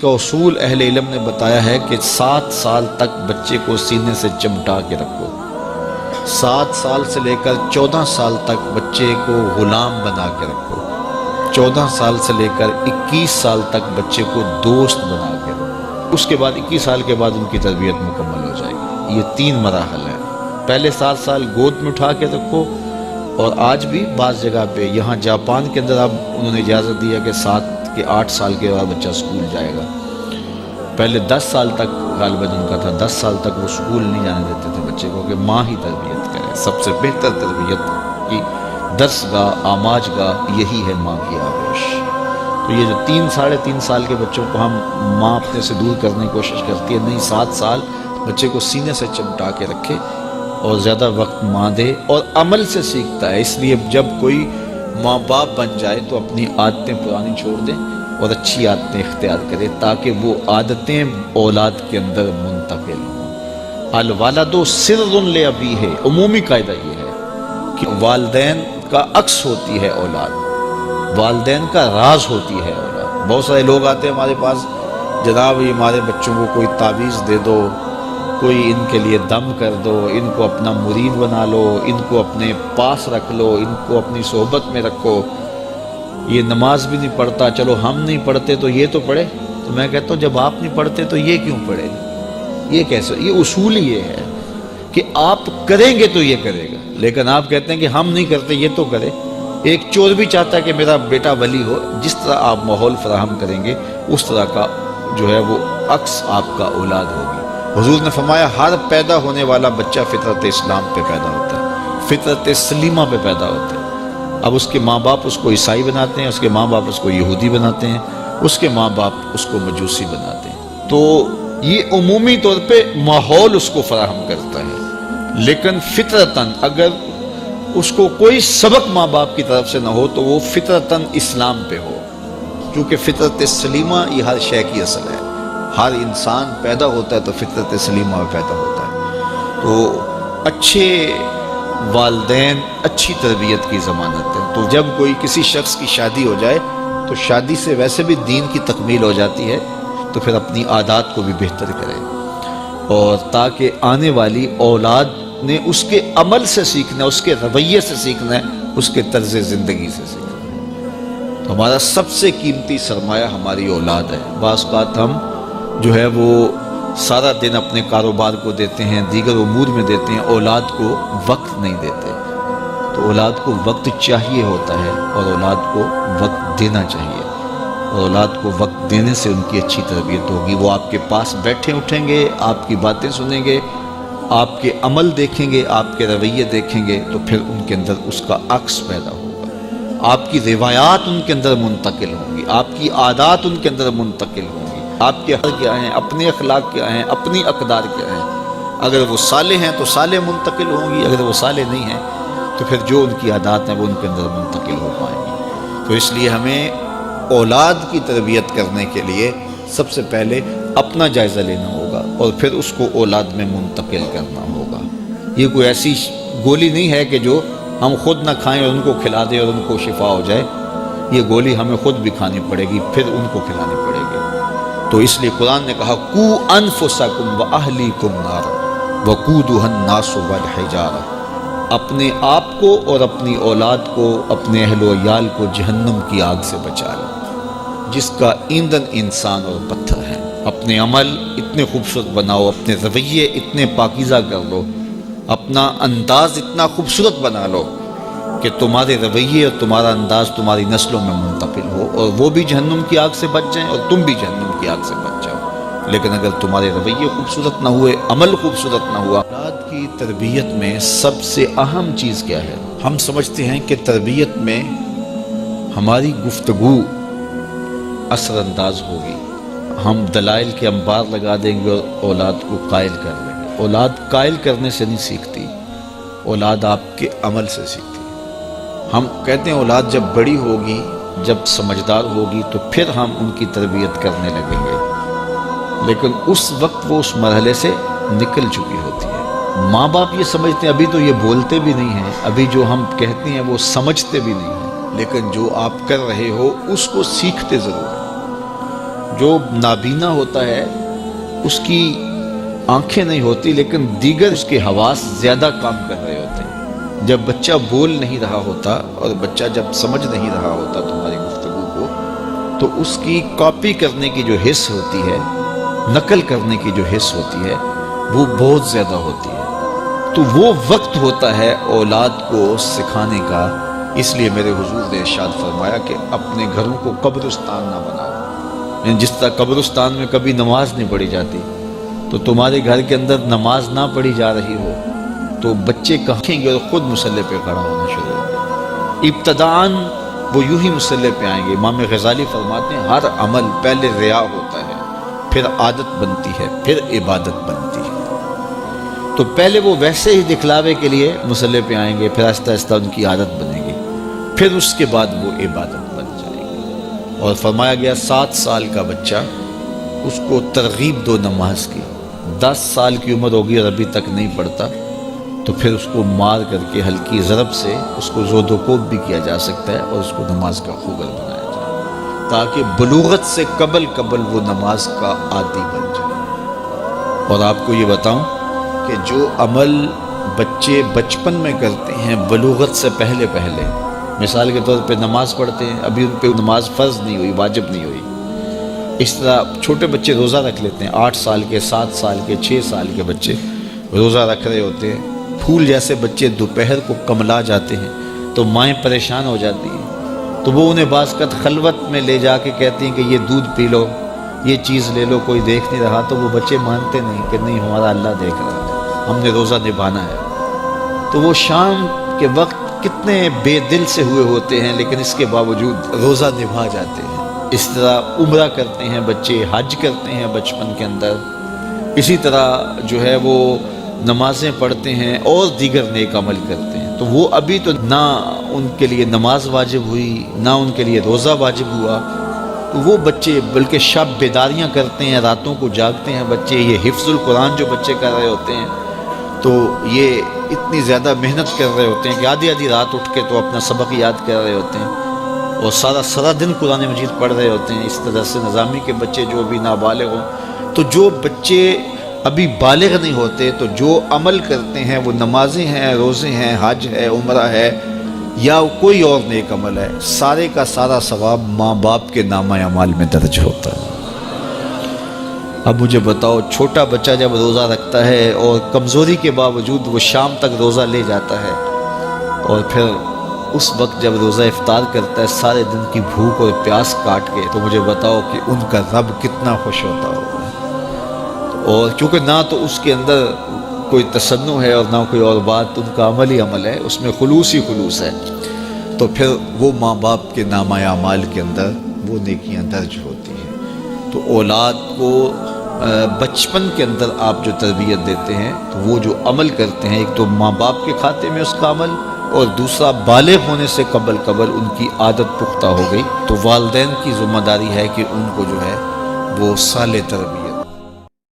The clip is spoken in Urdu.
کا اصول اہل علم نے بتایا ہے کہ 7 سال تک بچے کو سینے سے چمٹا کے رکھو، 7 سال سے لے کر 14 سال تک بچے کو غلام بنا کے رکھو، 14 سال سے لے کر 21 سال تک بچے کو دوست بنا کے رکھو، اس کے بعد 21 سال کے بعد ان کی تربیت مکمل ہو جائے گی۔ یہ 3 مراحل ہیں۔ پہلے 7 سال گود میں اٹھا کے رکھو، اور آج بھی بعض جگہ پہ، یہاں جاپان کے اندر اب انہوں نے اجازت دیا کہ 7 کے 8 سال کے بعد بچہ اسکول جائے گا۔ پہلے 10 سال تک غالباً ان کا تھا، 10 سال تک وہ اسکول نہیں جانے دیتے تھے بچے کو، کہ ماں ہی تربیت کرے۔ سب سے بہتر تربیت کی درس گاہ، آماج گاہ یہی ہے ماں کی آغوش۔ تو یہ جو 3 ساڑھے 3 سال کے بچوں کو ہم ماں اپنے سے دور کرنے کی کوشش کرتی ہے، نہیں، 7 سال بچے کو سینے سے چمٹا کے رکھے اور زیادہ وقت ماں دے، اور عمل سے سیکھتا ہے۔ اس لیے جب کوئی ماں باپ بن جائے تو اپنی عادتیں پرانی چھوڑ دیں اور اچھی عادتیں اختیار کرے، تاکہ وہ عادتیں اولاد کے اندر منتقل ہوں۔ الوالد سر لابیہ، عمومی قاعدہ یہ ہے کہ والدین کا عکس ہوتی ہے اولاد، والدین کا راز ہوتی ہے اولاد۔ بہت سارے لوگ آتے ہیں ہمارے پاس، جناب یہ ہمارے بچوں کو کوئی تعویذ دے دو، کوئی ان کے لیے دم کر دو، ان کو اپنا مرید بنا لو، ان کو اپنے پاس رکھ لو، ان کو اپنی صحبت میں رکھو، یہ نماز بھی نہیں پڑھتا، چلو ہم نہیں پڑھتے تو یہ تو پڑھے۔ تو میں کہتا ہوں جب آپ نہیں پڑھتے تو یہ کیوں پڑھے؟ یہ کیسے؟ یہ اصول یہ ہے کہ آپ کریں گے تو یہ کرے گا، لیکن آپ کہتے ہیں کہ ہم نہیں کرتے یہ تو کرے۔ ایک چور بھی چاہتا ہے کہ میرا بیٹا ولی ہو، جس طرح آپ ماحول فراہم کریں گے اس طرح کا جو ہے وہ عکس آپ کا اولاد ہوگی۔ حضور نے فرمایا ہر پیدا ہونے والا بچہ فطرت اسلام پہ پیدا ہوتا ہے، فطرت سلیمہ پہ پیدا ہوتا ہے۔ اب اس کے ماں باپ اس کو عیسائی بناتے ہیں، اس کے ماں باپ اس کو یہودی بناتے ہیں، اس کے ماں باپ اس کو مجوسی بناتے ہیں۔ تو یہ عمومی طور پہ ماحول اس کو فراہم کرتا ہے، لیکن فطرتاً اگر اس کو کوئی سبق ماں باپ کی طرف سے نہ ہو تو وہ فطرتاً اسلام پہ ہو، کیونکہ فطرت سلیمہ یہ ہر شے کی اصل ہے۔ ہر انسان پیدا ہوتا ہے تو فطرت سلیمہ میں پیدا ہوتا ہے۔ تو اچھے والدین اچھی تربیت کی ضمانت ہے۔ تو جب کوئی کسی شخص کی شادی ہو جائے تو شادی سے ویسے بھی دین کی تکمیل ہو جاتی ہے، تو پھر اپنی عادات کو بھی بہتر کرے، اور تاکہ آنے والی اولاد نے اس کے عمل سے سیکھنا ہے، اس کے رویے سے سیکھنا ہے، اس کے طرز زندگی سے سیکھنا ہے۔ تو ہمارا سب سے قیمتی سرمایہ ہماری اولاد ہے۔ بعض اوقات ہم جو ہے وہ سارا دن اپنے کاروبار کو دیتے ہیں، دیگر امور میں دیتے ہیں، اولاد کو وقت نہیں دیتے۔ تو اولاد کو وقت چاہیے ہوتا ہے، اور اولاد کو وقت دینا چاہیے، اور اولاد کو وقت دینے سے ان کی اچھی تربیت ہوگی۔ وہ آپ کے پاس بیٹھے اٹھیں گے، آپ کی باتیں سنیں گے، آپ کے عمل دیکھیں گے، آپ کے رویے دیکھیں گے، تو پھر ان کے اندر اس کا عکس پیدا ہوگا۔ آپ کی روایات ان کے اندر منتقل ہوں گی، آپ کی عادات ان کے اندر منتقل ہوں گی، آپ کے حق کیا ہیں، اپنے اخلاق کیا ہیں، اپنی اقدار کیا ہیں۔ اگر وہ صالح ہیں تو صالح منتقل ہوں گی، اگر وہ صالح نہیں ہیں تو پھر جو ان کی عادات ہیں وہ ان کے اندر منتقل ہو پائیں گی۔ تو اس لیے ہمیں اولاد کی تربیت کرنے کے لیے سب سے پہلے اپنا جائزہ لینا ہوگا، اور پھر اس کو اولاد میں منتقل کرنا ہوگا۔ یہ کوئی ایسی گولی نہیں ہے کہ جو ہم خود نہ کھائیں اور ان کو کھلا دیں اور ان کو شفا ہو جائے۔ یہ گولی ہمیں خود بھی کھانی پڑے گی، پھر ان کو کھلانی پڑے گی۔ تو اس لیے قرآن نے کہا قُوا أَنفُسَكُمْ وَأَهْلِيكُمْ نَارًا وَقُودُهَا النَّاسُ وَالْحِجَارَةُ، اپنے آپ کو اور اپنی اولاد کو، اپنے اہل و عیال کو جہنم کی آگ سے بچا لو، جس کا ایندھن انسان اور پتھر ہے۔ اپنے عمل اتنے خوبصورت بناؤ، اپنے رویے اتنے پاکیزہ کر لو، اپنا انداز اتنا خوبصورت بنا لو کہ تمہارے رویے اور تمہارا انداز تمہاری نسلوں میں منتقل ہو، اور وہ بھی جہنم کی آگ سے بچ جائیں اور تم بھی جہنم کی آگ سے بچ جاؤ۔ لیکن اگر تمہارے رویے خوبصورت نہ ہوئے، عمل خوبصورت نہ ہوا، اولاد کی تربیت میں سب سے اہم چیز کیا ہے؟ ہم سمجھتے ہیں کہ تربیت میں ہماری گفتگو اثر انداز ہوگی، ہم دلائل کے انبار لگا دیں گے اور اولاد کو قائل کر لیں گے۔ اولاد قائل کرنے سے نہیں سیکھتی، اولاد آپ کے عمل سے سیکھتی۔ ہم کہتے ہیں اولاد جب بڑی ہوگی، جب سمجھدار ہوگی تو پھر ہم ان کی تربیت کرنے لگیں گے، لیکن اس وقت وہ اس مرحلے سے نکل چکی ہوتی ہے۔ ماں باپ یہ سمجھتے ہیں ابھی تو یہ بولتے بھی نہیں ہیں، ابھی جو ہم کہتے ہیں وہ سمجھتے بھی نہیں ہیں، لیکن جو آپ کر رہے ہو اس کو سیکھتے ضرور ہیں۔ جو نابینا ہوتا ہے اس کی آنکھیں نہیں ہوتی لیکن دیگر اس کے حواس زیادہ کام کر رہے ہوتے ہیں۔ جب بچہ بول نہیں رہا ہوتا اور بچہ جب سمجھ نہیں رہا ہوتا تمہاری گفتگو کو، تو اس کی کاپی کرنے کی جو حس ہوتی ہے، نقل کرنے کی جو حس ہوتی ہے، وہ بہت زیادہ ہوتی ہے۔ تو وہ وقت ہوتا ہے اولاد کو سکھانے کا۔ اس لیے میرے حضور نے ارشاد فرمایا کہ اپنے گھروں کو قبرستان نہ بناؤ۔ یعنی جس طرح قبرستان میں کبھی نماز نہیں پڑھی جاتی، تو تمہارے گھر کے اندر نماز نہ پڑھی جا رہی ہو تو بچے کہیں گے اور خود مصلی پہ کھڑا ہونا شروع ہو گے۔ ابتداءً وہ یوں ہی مصلی پہ آئیں گے۔ امام غزالی فرماتے ہیں ہر عمل پہلے ریا ہوتا ہے، پھر عادت بنتی ہے، پھر عبادت بنتی ہے۔ تو پہلے وہ ویسے ہی دکھلاوے کے لیے مصلی پہ آئیں گے، پھر آہستہ آہستہ ان کی عادت بنے گی، پھر اس کے بعد وہ عبادت بن جائے گی۔ اور فرمایا گیا 7 سال کا بچہ، اس کو ترغیب دو نماز کی۔ 10 سال کی عمر ہوگی اور ابھی تک نہیں پڑھتا، تو پھر اس کو مار کر کے ہلکی ضرب سے اس کو زود و کوب بھی کیا جا سکتا ہے اور اس کو نماز کا خوگر بنایا جائے، تاکہ بلوغت سے قبل وہ نماز کا عادی بن جائے۔ اور آپ کو یہ بتاؤں کہ جو عمل بچے بچپن میں کرتے ہیں بلوغت سے پہلے، مثال کے طور پہ نماز پڑھتے ہیں، ابھی ان پہ نماز فرض نہیں ہوئی، واجب نہیں ہوئی۔ اس طرح چھوٹے بچے روزہ رکھ لیتے ہیں، 8 سال کے، 7 سال کے، 6 سال کے بچے روزہ رکھ رہے ہوتے ہیں۔ پھول جیسے بچے دوپہر کو کملا جاتے ہیں تو مائیں پریشان ہو جاتی ہیں، تو وہ انہیں بعض وقت خلوت میں لے جا کے کہتی ہیں کہ یہ دودھ پی لو، یہ چیز لے لو، کوئی دیکھ نہیں رہا۔ تو وہ بچے مانتے نہیں کہ نہیں، ہمارا اللہ دیکھ رہا ہے، ہم نے روزہ نبھانا ہے۔ تو وہ شام کے وقت کتنے بے دل سے ہوئے ہوتے ہیں، لیکن اس کے باوجود روزہ نبھا جاتے ہیں۔ اس طرح عمرہ کرتے ہیں بچے، حج کرتے ہیں بچپن کے اندر، اسی طرح جو ہے وہ نمازیں پڑھتے ہیں اور دیگر نیک عمل کرتے ہیں۔ تو وہ ابھی تو نہ ان کے لیے نماز واجب ہوئی، نہ ان کے لیے روزہ واجب ہوا، تو وہ بچے بلکہ شب بیداریاں کرتے ہیں، راتوں کو جاگتے ہیں بچے۔ یہ حفظ القرآن جو بچے کر رہے ہوتے ہیں، تو یہ اتنی زیادہ محنت کر رہے ہوتے ہیں کہ آدھی رات اٹھ کے تو اپنا سبق یاد کر رہے ہوتے ہیں، اور سارا دن قرآن مجید پڑھ رہے ہوتے ہیں۔ اس طرح سے نظامی کے بچے جو ابھی نابالغ ہوں، تو جو بچے ابھی بالغ نہیں ہوتے، تو جو عمل کرتے ہیں وہ نمازیں ہیں، روزے ہیں، حج ہے، عمرہ ہے، یا کوئی اور نیک عمل ہے، سارے کا سارا ثواب ماں باپ کے نامہ اعمال میں درج ہوتا ہے۔ اب مجھے بتاؤ، چھوٹا بچہ جب روزہ رکھتا ہے اور کمزوری کے باوجود وہ شام تک روزہ لے جاتا ہے، اور پھر اس وقت جب روزہ افطار کرتا ہے سارے دن کی بھوک اور پیاس کاٹ کے، تو مجھے بتاؤ کہ ان کا رب کتنا خوش ہوتا ہوگا۔ اور کیونکہ نہ تو اس کے اندر کوئی تصنع ہے اور نہ کوئی اور بات، ان کا عمل ہی عمل ہے، اس میں خلوص ہی خلوص ہے، تو پھر وہ ماں باپ کے نامہ اعمال کے اندر وہ نیکیاں درج ہوتی ہیں۔ تو اولاد کو بچپن کے اندر آپ جو تربیت دیتے ہیں، تو وہ جو عمل کرتے ہیں، ایک تو ماں باپ کے کھاتے میں اس کا عمل، اور دوسرا بالغ ہونے سے قبل ان کی عادت پختہ ہو گئی، تو والدین کی ذمہ داری ہے کہ ان کو جو ہے وہ صالح تربیت